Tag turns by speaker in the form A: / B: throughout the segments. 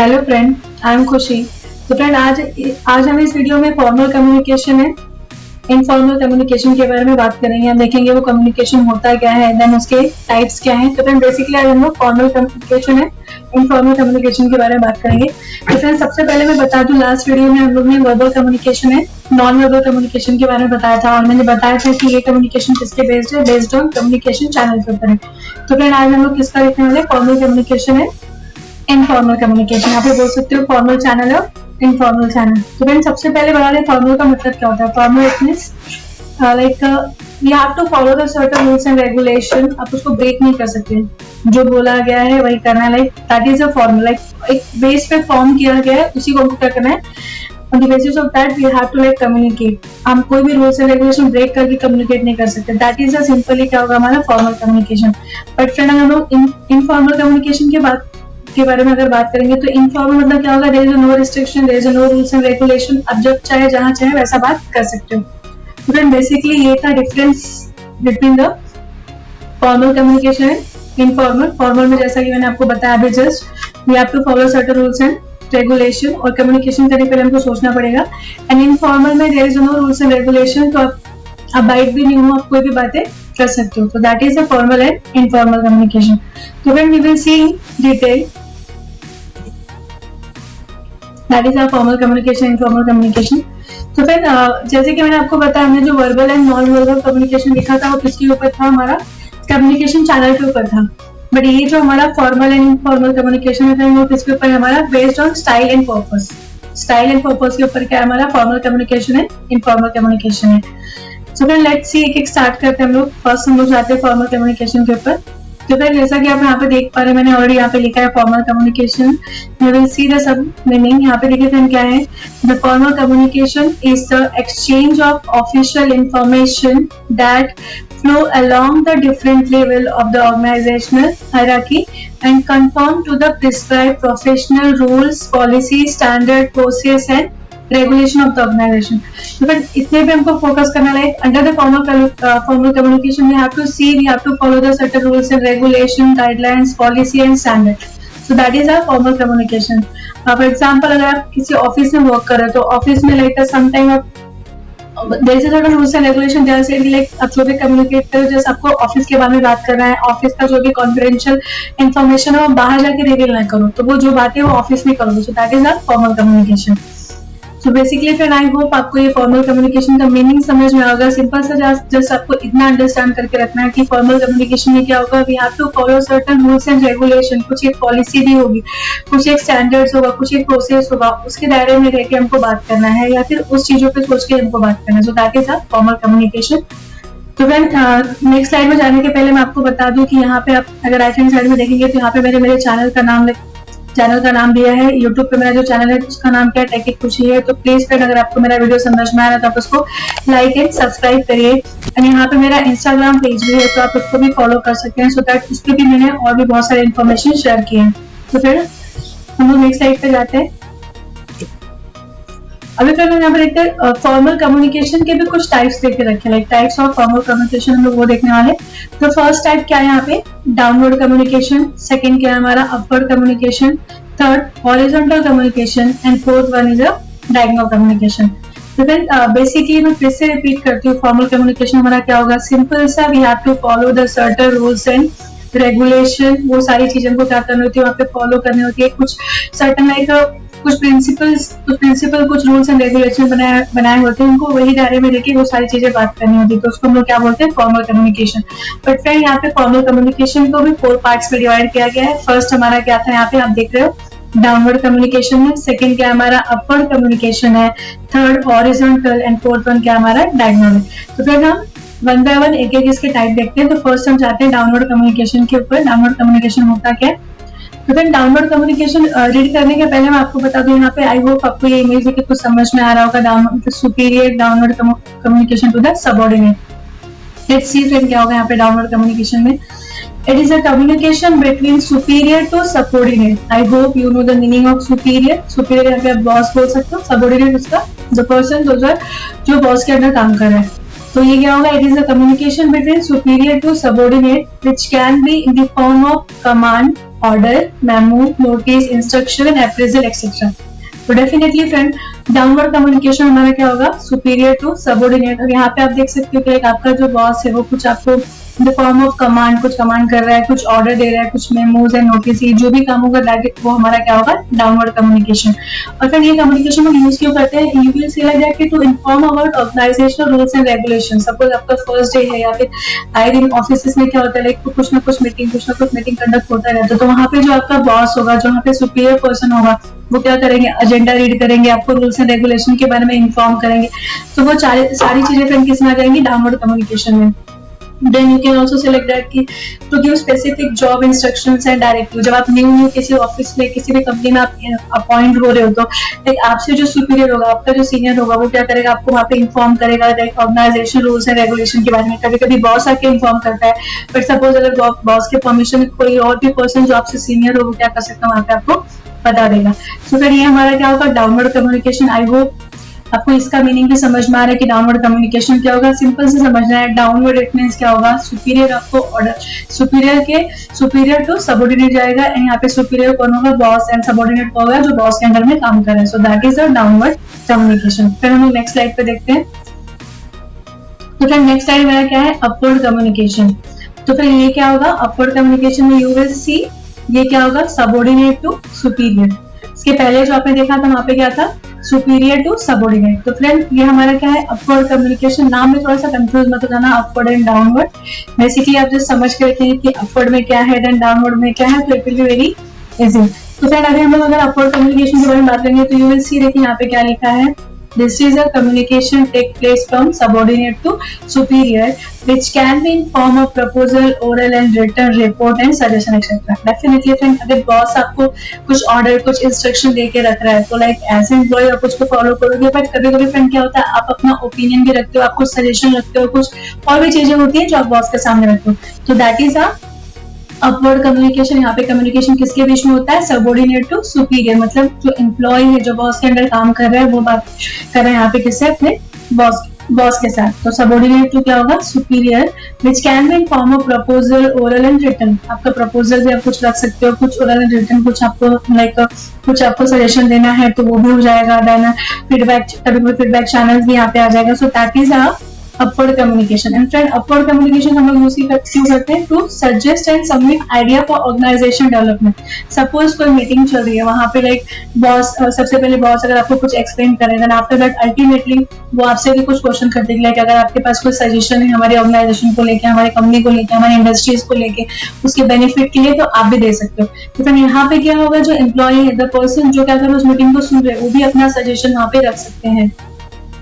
A: Hello friend, I am खुशी। तो friend आज हम इस वीडियो में फॉर्मल कम्युनिकेशन है, इनफॉर्मल कम्युनिकेशन के बारे में बात करेंगे। हम देखेंगे वो कम्युनिकेशन होता क्या है, देन उसके टाइप्स क्या हैं। तो फ्रेंड बेसिकली आज हम लोग फॉर्मल कम्युनिकेशन है, इनफॉर्मल कम्युनिकेशन के बारे में बात करेंगे। तो फ्रेंड सबसे पहले मैं बता दूं, लास्ट वीडियो में हम लोग ने वर्बल कम्युनिकेशन है, नॉन वर्बल कम्युनिकेशन के बारे में बताया था और मैंने बताया था कि ये कम्युनिकेशन किसके बेस्ड है, बेस्ड ऑन कम्युनिकेशन चैनल के ऊपर है। तो फ्रेंड आज हम लोग किसका देखने वाले, फॉर्मल कम्युनिकेशन है, इनफॉर्मल कम्युनिकेशन। आप बोल सकते हो फॉर्मल चैनल है, इनफॉर्मल चैनल। तो फ्रेंड सबसे पहले बता दें फॉर्मल का मतलब क्या होता है। Formal it means like you have to follow the certain rules and regulation. आप उसको ब्रेक नहीं कर सकते, जो बोला गया है वही करना है। Like that is a formal, like एक बेस पे फॉर्म किया गया है, उसी को क्या करना है। On the basis of that we have to like communicate. हम कोई भी रूल्स एंड रेगुलेशन ब्रेक करके कम्युनिकेट नहीं कर सकते। दैट इज अ सिंपली क्या होगा हमारा फॉर्मल कम्युनिकेशन। बट फ्रेंड हम लोग इनफॉर्मल कम्युनिकेशन के बारे में अगर बात करेंगे तो इनफॉर्मल मतलब क्या होगा, there is no restriction, there is no rules and regulation. अब जब चाहे जहां चाहे वैसा बात कर सकते हो। तो फ्रेंड बेसिकली ये था difference between the formal communication and informal. Formal में जैसा कि मैंने आपको बताया अभी just, we have to follow certain rules and regulation, और कम्युनिकेशन करने पहले हमको सोचना पड़ेगा। एंड इनफॉर्मल में there is no rules and regulation, तो आप बाइट भी नहीं हो, आप कोई भी बातें कर सकते हो। तो that is the formal and informal communication. तो friend we will see in detail that is our formal communication, informal communication. तो फिर जैसे कि मैंने आपको बताया, हमने जो verbal and non verbal communication लिखा था वो किसके ऊपर था, हमारा कम्युनिकेशन चैनल के ऊपर था। बट ये जो हमारा फॉर्मल एंड इनफॉर्मल कम्युनिकेशन है वो किसके ऊपर है, हमारा based on style and purpose. Style and purpose के ऊपर क्या है हमारा फॉर्मल कम्युनिकेशन है, इनफॉर्मल कम्युनिकेशन है। सो फिर लेट्स सी, एक एक स्टार्ट करते हैं हम लोग। फर्स्ट हम लोग जाते हैं फॉर्मल कम्युनिकेशन के ऊपर। तो फिर जैसा कि आप यहाँ पे देख पा रहे हैं, मैंने ऑलरेडी यहाँ पे लिखा है formal communication. You will see the sub meaning. यहाँ पे देखिए फ्रेंड क्या है, the formal communication is the exchange of official information that flow along the different level of the organizational hierarchy and conform to the prescribed professional rules, policies, standard, process and regulation of the organization. But इतने पे हमको focus करना है। Under the formal communication, we have to follow the certain rules and regulation, guidelines, policy and standard. So that is our formal communication. For example, अगर आप किसी office में work कर रहे हो तो ऑफिस में like sometime there is a certain rules and regulation जैसे लाइक आप जो भी कम्युनिकेट करो, जैसे आपको ऑफिस के बारे में बात करना है, ऑफिस का जो भी कॉन्फिडेंशियल इन्फॉर्मेशन है वो बाहर जाके रिवील ना करो, तो वो जो बातें वो ऑफिस में करोगे। So that is our formal communication. So basically friend I hope आपको ये फॉर्मल कम्युनिकेशन का मीनिंग समझ में आएगा। सिंपल सा जस्ट आपको इतना अंडरस्टैंड करके रखना है कि फॉर्मल कम्युनिकेशन में क्या होगा, we have to follow certain rules and regulation. कुछ एक पॉलिसी भी होगी, कुछ एक स्टैंडर्ड्स होगा, कुछ एक प्रोसेस होगा, उसके दायरे में रह के हमको बात करना है या फिर उस चीजों पे सोच के हमको बात करना है। So that is our formal communication. तो फ्रेंड नेक्स्ट स्लाइड में जाने के पहले मैं आपको बता दूं कि यहाँ पे आप अगर राइट हैंड साइड में देखेंगे तो यहाँ पे मैंने मेरे चैनल का नाम दिया है। यूट्यूब पे मेरा जो चैनल है उसका नाम क्या है, टेक खुशी है। तो प्लीज फ्रेंड अगर आपको मेरा वीडियो समझ में आ रहा है तो आप उसको लाइक एंड सब्सक्राइब करिए। एंड यहाँ पे मेरा इंस्टाग्राम पेज भी है, तो आप उसको भी फॉलो कर सकते हैं। सो दैट उस पर भी मैंने और भी बहुत सारे इन्फॉर्मेशन शेयर किए हैं। तो फिर हम लोग नेक्स्ट स्लाइड पे जाते हैं। अभी फिर यहाँ पे देखते हैं फॉर्मल कम्युनिकेशन के भी कुछ टाइप्स देखे रखे, like types of formal communication हम लोग वो देखने वाले। तो फर्स्ट टाइप क्या है यहाँ पे, डाउनवर्ड कम्युनिकेशन। सेकंड क्या है हमारा, upward communication. Third horizontal communication and fourth one is a diagonal communication. तो फिर बेसिकली मैं फिर से रिपीट करती हूँ, फॉर्मल कम्युनिकेशन हमारा क्या होगा, सिंपल सा, we have to follow the certain rules and regulation. वो सारी चीजें हमको क्या करनी होती है, वहाँ पे फॉलो करनी होती है। कुछ सर्टेन लाइक कुछ प्रिंसिपल कुछ रूल्स एंड रेगुलेशन बनाए होते हैं, उनको वही दायरे में लेके वो सारी चीजें बात करनी होती है। तो उसको हम लोग क्या बोलते हैं, फॉर्मल कम्युनिकेशन। बट फ्रेंड यहाँ पे फॉर्मल कम्युनिकेशन को भी 4 पार्ट्स में डिवाइड किया गया है। फर्स्ट हमारा क्या था, यहाँ पे आप देख रहे हो डाउनवर्ड कम्युनिकेशन है। सेकंड क्या हमारा अपवर्ड कम्युनिकेशन है। Third horizontal and fourth one क्या हमारा डायगोनल है। तो फिर हम वन बाय वन एक एक इसके टाइप देखते हैं। तो फर्स्ट हम जाते हैं डाउनवर्ड कम्युनिकेशन के ऊपर। डाउनवर्ड कम्युनिकेशन होता क्या है। तो फिर डाउनवर्ड कम्युनिकेशन रीड करने के पहले मैं आपको बता दूं, यहाँ पे आई होप आपको ये इमेज है कि कुछ समझ में आ रहा होगा। Downward superior downward communication to the subordinate. Let's see friend क्या होगा यहाँ पे डाउनवर्ड कम्युनिकेशन में। It is a communication between superior to subordinate. I hope you know the meaning of superior. Superior यहाँ पे आप बॉस बोल सकते हो, सबऑर्डिनेट उसका द पर्सन जो बॉस के अंदर काम कर रहा है। तो ये क्या होगा, it is a communication between superior to subordinate which can be in the form of command, order, memo, notice, instruction, appraisal etcetera. तो डेफिनेटली फ्रेंड डाउनवर्ड कम्युनिकेशन हमारा क्या होगा, सुपीरियर टू सबऑर्डिनेट। और यहाँ पे आप देख सकते हो कि आपका जो बॉस है वो कुछ आपको इन द फॉर्म ऑफ कमांड कुछ कमांड कर रहा है, कुछ ऑर्डर दे रहा है, कुछ मेमोज एंड नोटिस, जो भी काम होगा वो हमारा क्या होगा, डाउनवर्ड कम्युनिकेशन। और फिर ये कम्युनिकेशन हम यूज क्यों करते हैं, you will say like that कि to inform about organisational rules and regulation. Suppose आपका फर्स्ट डे है या फिर आए दिन ऑफिस में क्या होता है, लाइक कुछ ना कुछ मीटिंग कंडक्ट होता रहता है। तो वहाँ पे जो आपका बॉस होगा, जो वहाँ पे सुपीरियर पर्सन होगा, वो क्या करेंगे, एजेंडा रीड करेंगे, आपको रूल्स एंड रेगुलेशन के बारे में इन्फॉर्म करेंगे। तो वो सारी चीजें फ्रेंड किस में आ जाएंगी, डाउनवर्ड कम्युनिकेशन में। Then you can also select that कि to give specific job instructions and directive। जब आप न्यू किसी ऑफिस में किसी भी कंपनी में आप अपॉइंट हो रहे हो तो लाइक आपसे जो सुपीरियर होगा, आपका जो सीनियर होगा, वो क्या करेगा, आपको वहाँ पे इन्फॉर्म करेगा like organisation rules and regulation के बारे में। कभी कभी बॉस आके इन्फॉर्म करता है, बट सपोज अगर बॉस के परमिशन कोई और भी पर्सन जो आपसे सीनियर हो वो क्या कर सकता है, वहाँ पे आपको बता देगा। तो फिर ये हमारा क्या होगा, डाउनवर्ड कम्युनिकेशन। आई होप आपको इसका मीनिंग भी समझ में आ रहा है कि डाउनवर्ड कम्युनिकेशन क्या होगा। सिंपल से समझना है, डाउनवर्ड इट मींस क्या होगा, सुपीरियर आपको ऑर्डर, सुपीरियर टू सबऑर्डिनेट जाएगा। एंड यहाँ पे सुपीरियर कौन होगा, बॉस, एंड सबऑर्डिनेट होगा जो बॉस के अंडर में काम कर रहा है। So that is the downward communication. फिर हम नेक्स्ट स्लाइड पे देखते हैं। तो फिर नेक्स्ट स्लाइड मेरा क्या है, अपवर्ड कम्युनिकेशन। तो फिर ये क्या होगा, अपवर्ड कम्युनिकेशन में यू विल सी ये क्या होगा, सबऑर्डिनेट टू सुपीरियर। इसके पहले जो आपने देखा था वहां पे क्या था, सुपीरियर टू सबऑर्डिनेट। तो फ्रेंड ये हमारा क्या है, अपवर्ड कम्युनिकेशन। नाम में थोड़ा सा कंफ्यूज मत हो जाना, अपवर्ड एंड डाउनवर्ड। बेसिकली आप जस्ट समझ के रखेंगे कि अपवर्ड में क्या है देन डाउनवर्ड में क्या है, तो it will be very easy. तो फ्रेंड अगर हम लोग अगर अपवर्ड कम्युनिकेशन के बारे में बात करेंगे तो यू विल सी, देखिए यहाँ पे क्या लिखा है, This is a communication take place from subordinate to superior, which can be in form of proposal, oral and written report and suggestion etc. Definitely friend, अगर बॉस आपको कुछ ऑर्डर कुछ इंस्ट्रक्शन दे के रख रहा है तो लाइक एज एम्प्लॉय आप उसको फॉलो करोगे। बट कभी कभी फ्रेंड क्या होता है, आप अपना ओपिनियन भी रखते हो, आप कुछ सजेशन रखते हो, कुछ और भी चीजें होती है जो आप बॉस के सामने रखते हो। तो that is a upward communication. यहाँ पे कम्युनिकेशन किसके बीच में होता है, सबऑर्डिनेट टू सुपीरियर। मतलब जो एम्प्लॉय है, जो बॉस के अंडर काम कर रहा है, वो बात कर रहे हैं यहाँ पे किससे, अपने बॉस के साथ। तो सबऑर्डिनेट टू क्या होगा, superior, which can be in form of proposal, oral and written. आपका प्रपोजल भी आप कुछ रख सकते हो, कुछ ओरल एंड रिटन, कुछ आपको लाइक कुछ आपको सजेशन देना है तो वो भी हो जाएगा। देन फीडबैक, कभी फीडबैक चैनल भी यहाँ पे आ जाएगा। So that is a upward communication. And friend upward communication हम लोग यूज क्यों करते हैं, to suggest and submit idea for organisation development. Suppose कोई मीटिंग चल रही है, वहां पे लाइक बॉस, सबसे पहले बॉस अगर आपको कुछ एक्सप्लेन करे, देन आफ्टर दैट अल्टीमेटली वो आपसे भी कुछ क्वेश्चन करते हैं, लाइक अगर आपके पास कोई सजेशन है हमारी ऑर्गेनाइजेशन को लेके, हमारी कंपनी को लेके, हमारी इंडस्ट्रीज को लेके, उसके बेनिफिट के लिए, तो आप भी दे सकते हो। तो फिर यहाँ पे क्या होगा, जो एम्प्लॉय है, द पर्सन जो क्या कर रहे उस मीटिंग को सुन रहे, वो भी अपना सजेशन वहां पे रख सकते हैं।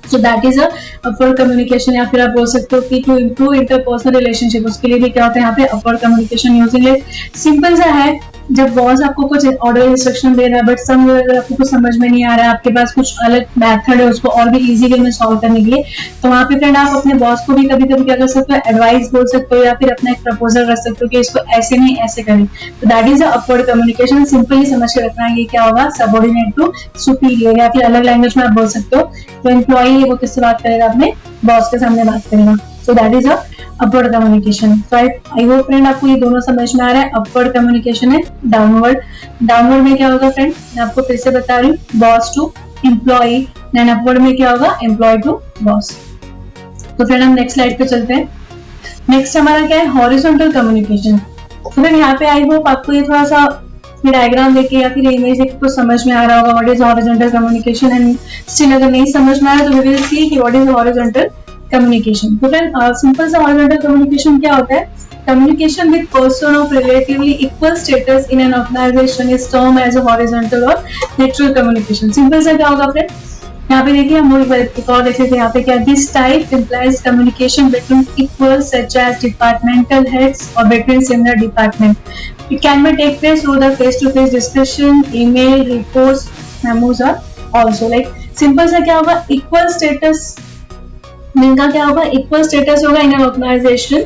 A: So that is a upward communication। या फिर आप बोल सकते हो कि टू इम्प्रूव इंटरपर्सनल रिलेशनशिप, उसके लिए भी क्या होता है यहाँ पे अपवर्ड कम्युनिकेशन यूजिंग। सिंपल सा है, जब बॉस आपको कुछ ऑर्डर इंस्ट्रक्शन दे रहा है बट सम अगर आपको कुछ समझ में नहीं आ रहा है, आपके पास कुछ अलग मेथड है उसको और भी इजी वे में सॉल्व करने के लिए, तो वहाँ पे फ्रेंड आप अपने बॉस को भी कभी कभी क्या कर सकते हो, एडवाइस बोल सकते हो या फिर अपना एक प्रपोजल रख सकते हो कि इसको ऐसे नहीं ऐसे करें। तो that is a upward communication. Simply समझ के रखना है, ये क्या होगा, सबऑर्डिनेट टू सुपीरियर। या फिर अलग लैंग्वेज में आप बोल सकते हो, तो एम्प्लॉई है वो किससे बात करेगा, अपने बॉस के सामने बात करेगा। सो that is a upward communication. I hope friend आपको ये दोनों समझ में आ रहा है, अपवर्ड कम्युनिकेशन है डाउनवर्ड। डाउनवर्ड में क्या होगा फ्रेंड, मैं आपको फिर से बता रही हूँ, boss to employee. Then upward में क्या होगा, एम्प्लॉय टू बॉस। तो फ्रेंड हम नेक्स्ट स्लाइड पे चलते हैं। नेक्स्ट हमारा क्या है, हॉरिजॉन्टल कम्युनिकेशन। तो फ्रेंड यहाँ पे आई होप आपको ये थोड़ा सा डायग्राम देके या फिर इमेज देके कुछ समझ में आ रहा होगा, what is horizontal communication. And still अगर नहीं समझ में आ रहा तो वी विल सी कि व्हाट इज हॉरिजॉन्टल कम्युनिकेशन। तो फ्रेंड सिंपल सा हॉरिजॉन्टल कम्युनिकेशन क्या होता है, communication with person of relatively equal status in an organisation is term as a horizontal और नेचुरल कम्युनिकेशन। सिंपल सा क्या होगा फ्रेंड, यहाँ पे देखिए हम एक और देख लेते हैं, यहाँ पे क्या, this type implies communication between equal such as departmental heads और between similar department. It can be take place through the face to face discussion, email, reports, memos are also. Like simple सा क्या होगा, equal status, इनका क्या होगा, equal status होगा इन an organisation,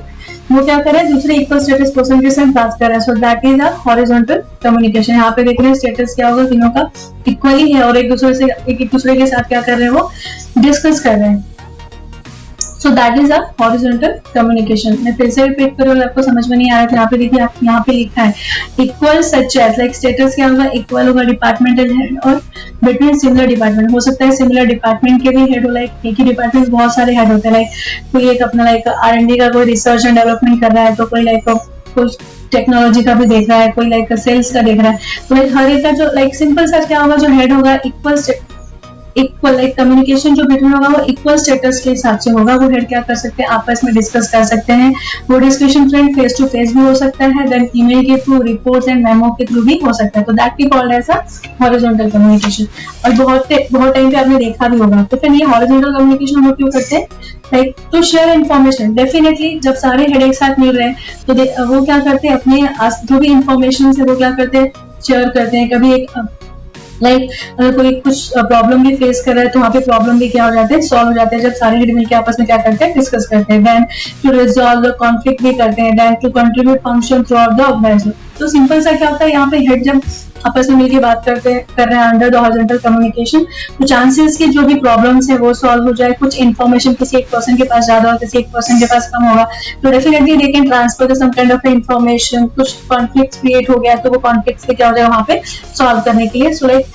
A: वो क्या कर रहा है, दूसरे इक्वल स्टेटस पर्सन के साथ बात कर रहा है। So that is a horizontal communication. यहाँ पे देख रहे हैं स्टेटस क्या होगा, तीनों का इक्वली है और एक दूसरे के साथ क्या कर रहे हैं, वो डिस्कस कर रहे हैं। सो that is a horizontal communication. मैं फिर से रिपीट करूँ, आपको समझ में नहीं आ रहा था, यहाँ पे देखिए, आप यहाँ पे लिखा है equal such as, like status क्या होगा, इक्वल होगा डिपार्टमेंटल हेड और बिटवीन सिमिलर डिपार्टमेंट। हो सकता है सिमिलर डिपार्टमेंट के भी हेड हो, लाइक एक ही डिपार्टमेंट बहुत सारे हेड होते हैं, लाइक कोई एक अपना लाइक R&D का कोई रिसर्च एंड डेवलपमेंट कर रहा है, तो कोई लाइक कुछ टेक्नोलॉजी का भी देख रहा है, कोई लाइक सेल्स का देख रहा है, तो लाइक हर एक का जो लाइक सिंपल सा क्या होगा, जो हेड होगा इक्वल लाइक कम्युनिकेशन जो बिटवीन होगा वो इक्वल स्टेटस के हिसाब से होगा। वो हेड क्या कर सकते हैं, आपस में डिस्कस कर सकते हैं। वो discussion friend face to face भी हो सकता है, देन ईमेल के थ्रू, रिपोर्ट्स एंड मेमो के थ्रू भी हो सकता है। तो that be called as a horizontal communication. और बहुत टाइम पे आपने देखा भी होगा। तो फिर ये हॉरिजॉन्टल कम्युनिकेशन हम लोग क्यों करते हैं, like to share information. Definitely जब सारे हेड एक साथ मिल रहे हैं तो वो क्या करते हैं, अपने जो भी इंफॉर्मेशन है वो क्या करते हैं, शेयर करते हैं। कभी एक लाइक अगर कोई कुछ प्रॉब्लम भी फेस कर रहा है तो वहाँ पे प्रॉब्लम भी क्या हो जाते हैं, सॉल्व हो जाते हैं, जब सारे हेड मिलकर आपस में क्या करते हैं, डिस्कस करते हैं। Then to resolve the conflict भी करते हैं, then to contribute function throughout the organisation. तो सिंपल सा क्या होता है, यहाँ पे हेड जब आपस में मिलकर बात कर रहे हैं अंडर द हॉरिजॉन्टल कम्युनिकेशन, तो चांसेस की जो भी प्रॉब्लम्स है वो सॉल्व हो जाए। कुछ इन्फॉर्मेशन किसी एक पर्सन के पास ज्यादा होगा, किसी एक पर्सन के पास कम होगा, तो definitely they can transfer some kind of information. कुछ कॉन्फ्लिक्ट क्रिएट हो गया तो वो कॉन्फ्लिक्ट क्या हो जाए वहाँ पे सॉल्व करने के लिए। So like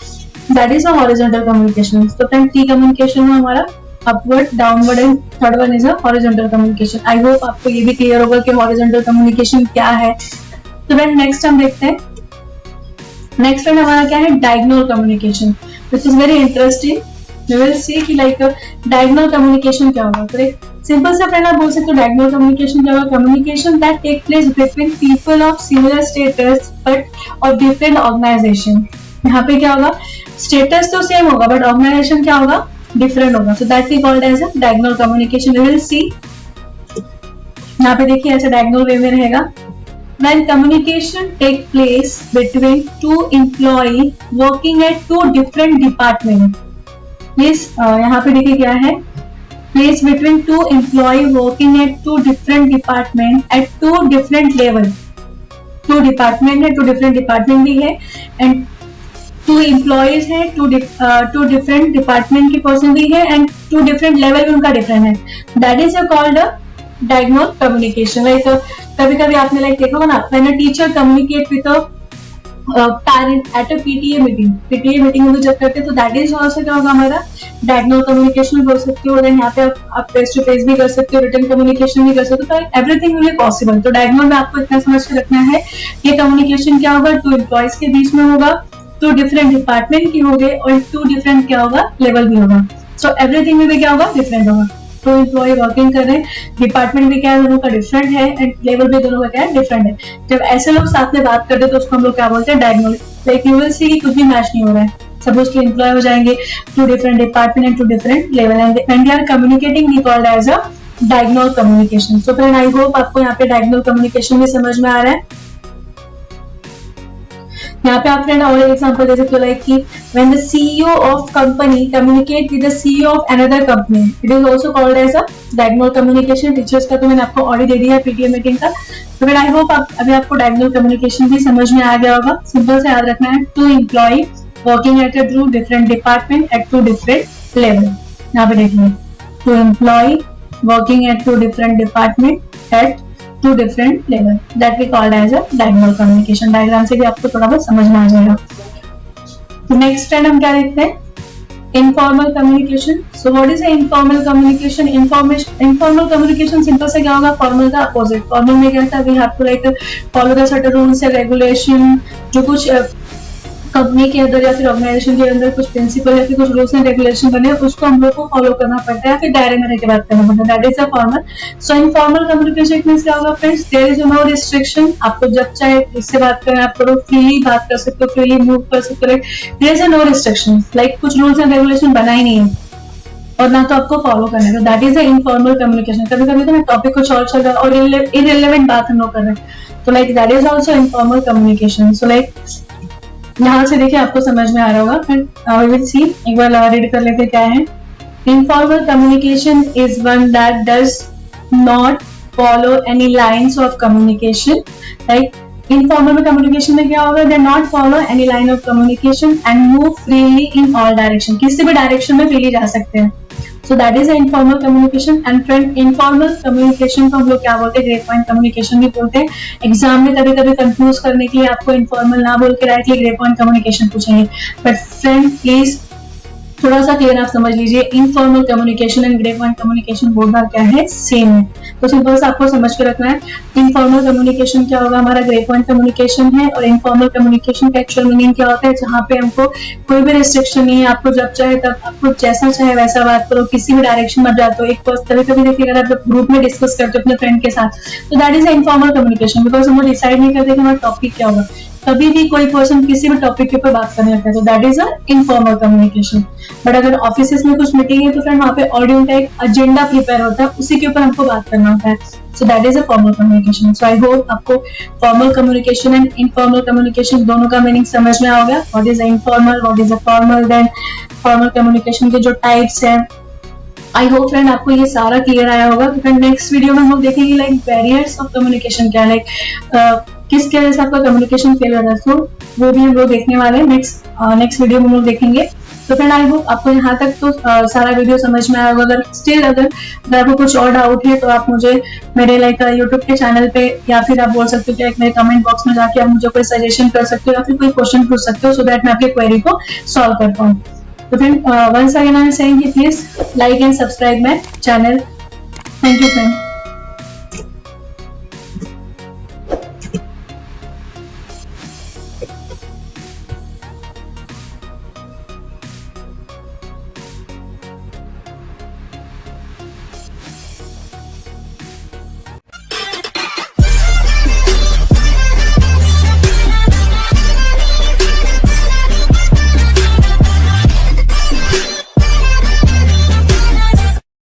A: that is a horizontal communication. तो फ्रेंड टी कम्युनिकेशन में हमारा upward, downward and third one is a horizontal communication. I hope आपको ये भी क्लियर होगा कि हॉरिजॉन्टल कम्युनिकेशन क्या है। तो फ्रेंड नेक्स्ट हम देखते हैं, नेक्स्ट फ्रेंड हमारा क्या है, diagonal communication, which is very interesting. We will see कि लाइक डायगोनल कम्युनिकेशन क्या होगा। तो एक सिंपल सा फ्रेंड आप बोल सकते हो डायगोनल कम्युनिकेशन क्या होगा, communication that take place between people of similar status but of different organization. यहाँ पे क्या होगा, स्टेटस तो सेम होगा बट ऑर्गेनाइजेशन क्या होगा, डिफरेंट होगा। So that we called as a diagonal communication. We will see, यहाँ पे देखिए ऐसा डायगोनल वे में रहेगा। When communication take place between two employee working at two different department, please यहाँ पे देखिए क्या है, place between two employee working at two different department at two different level। two department है, two different department भी है, and two employees है, two different department के person भी है, and two different level भी उनका different है। That is called a diagonal communication। Like कभी कभी आपने लाइक देखा होगा ना, when a teacher communicate with a parent at a PTA meeting में जब करते हैं तो दैट इज ऑल्सो क्या होगा हमारा डायगोनल कम्युनिकेशन बोल सकते हो। देन यहाँ पे आप फेस टू फेस भी कर सकते हो, रिटन कम्युनिकेशन भी कर सकते हो, तो एवरीथिंग विल बी पॉसिबल। तो डायगोनल में आपको इतना समझ के रखना है, ये कम्युनिकेशन क्या होगा, टू एम्प्लॉयज के बीच में होगा, टू डिफरेंट डिपार्टमेंट की होंगे और टू डिफरेंट क्या होगा, लेवल भी होगा। सो एवरीथिंग में भी क्या होगा, डिफरेंट होगा। तो एम्प्लॉय वर्किंग कर रहे हैं, डिपार्टमेंट भी क्या है दोनों का डिफरेंट है, एंड लेवल भी दोनों का क्या है, डिफरेंट है। जब ऐसे लोग साथ में बात करते हैं तो उसको हम लोग क्या बोलते हैं, diagonal. Like you will see कि कुछ भी मैच नहीं हो रहा है, सपोज कि एम्प्लॉय हो जाएंगे two different department and two different level, and they are communicating, we called as a diagonal communication. So friend I hope आपको यहाँ पे डायगोनल कम्युनिकेशन भी समझ में आ रहा है। यहाँ पे आप फ्रेंड और एक एग्जांपल दे सकते हो, लाइक कि when the CEO of company communicate with the CEO of another company, it is also called as a diagonal communication। Teachers का तो मैंने आपको ऑलरेडी दे दिया है PTA मीटिंग का। तो फिर आई होप अभी आपको डायगोनल कम्युनिकेशन भी समझ में आ गया होगा। सिंपल से याद रखना है, two employ working at two different department at two different level. यहाँ पे देखिए, two employ working at two different department at two different level, that we called as a diagonal communication. Diagram से भी आपको थोड़ा बहुत समझ में आ जाएगा। तो नेक्स्ट ट्रेंड हम क्या देखते हैं, informal communication. So what is informal communication? Informal communication simple से क्या होगा, फॉर्मल का अपोजिट। फॉर्मल में क्या था, we have to like follow the certain rules and regulation. जो कुछ कंपनी के अंदर या फिर ऑर्गेनाइजेशन के अंदर कुछ प्रिंसिपल या फिर कुछ रूल्स एंड रेगुलेशन बने, उसको हम लोग को फॉलो करना पड़ता है, फिर दायरे में रह के बात करना पड़ता है। That is a formal. So informal communication means क्या होगा friends, there is no restriction. आपको जब चाहे इससे बात करें आप करो, फ्रीली बात कर सकते हो, फ्रीली मूव कर सकते हो, there is no restriction. Like कुछ रूल्स एंड रेगुलेशन बना ही नहीं है और ना तो आपको फॉलो करना है। That is a informal communication. कभी कभी तो टॉपिक कुछ और चल रहा है और इररिलेवेंट बात हम लोग कर रहे हैं, तो like that is also informal communication. So like यहाँ से देखिए आपको समझ में आ रहा होगा। फिर वी विल सी, एक बार रीड कर लेते क्या है। Informal communication is one that does not follow any lines of communication. Like informal communication में क्या होगा, they not follow any line of communication and move freely in all direction. किसी भी डायरेक्शन में फ्रीली जा सकते हैं। सो that is informal communication. And friend, informal communication को हम लोग क्या बोलते हैं? ग्रे पॉइंट कम्युनिकेशन भी बोलते हैं। एग्जाम में कभी कभी कंफ्यूज करने के लिए आपको इनफॉर्मल ना बोल के डायरेक्टली ग्रे पॉइंट कम्युनिकेशन पूछेंगे। बट फ्रेंड प्लीज थोड़ा सा क्लियर आप समझ लीजिए, informal communication and grey point communication बोल रहा क्या है? सेम है। तो सिंपल से आपको समझ के रखना है, इनफॉर्मल कम्युनिकेशन क्या होगा? हमारा ग्रे पॉइंट कम्युनिकेशन है। और इनफॉर्मल कम्युनिकेशन का एक्चुअल मीनिंग क्या होता है? जहाँ पे हमको कोई भी रिस्ट्रिक्शन नहीं है, आपको जब चाहे तब, आपको जैसा चाहे वैसा बात करो, किसी भी डायरेक्शन में जाते हो। एक कभी कभी देखिए, अगर आप ग्रुप में डिस्कस करते हो अपने फ्रेंड के साथ, तो that is informal communication, because हम लोग डिसाइड नहीं करते कि हमारा टॉपिक क्या होगा। कभी भी कोई पर्सन किसी भी टॉपिक के ऊपर बात करने लगता है, तो that is a informal communication. But अगर ऑफिस में कुछ मीटिंग है, तो फ्रेंड वहाँ पे ऑडियो का एक एजेंडा प्रिपेयर होता है, उसी के ऊपर हमको बात करना होता है। So that is a formal communication. So I hope आपको formal communication and informal communication दोनों का मीनिंग समझ में आ गया। What is informal, what is a formal, then formal communication के जो टाइप्स हैं। आई होप फ्रेंड आपको ये सारा क्लियर आया होगा। तो फ्रेंड नेक्स्ट वीडियो में हम लोग देखेंगे लाइक बैरियर्स ऑफ कम्युनिकेशन क्या है, लाइक किसके वजह से आपका कम्युनिकेशन फेल हो रहा है। तो वो भी हम लोग देखने वाले हैं नेक्स्ट वीडियो में हम लोग देखेंगे। तो फ्रेंड आई होप आपको यहाँ तक तो सारा वीडियो समझ में आया होगा। अगर आपको कुछ और डाउट है तो आप मुझे मेरे लाइक यूट्यूब के चैनल पे, या फिर आप बोल सकते हो कि मेरे कमेंट बॉक्स में जाके आप मुझे कोई सजेशन कर सकते हो, या फिर कोई क्वेश्चन पूछ सकते हो, सो दैट मैं आपकी क्वेरी को सॉल्व कर पाऊँ। तो friend once again I am saying कि please like and subscribe my channel. Thank you friend.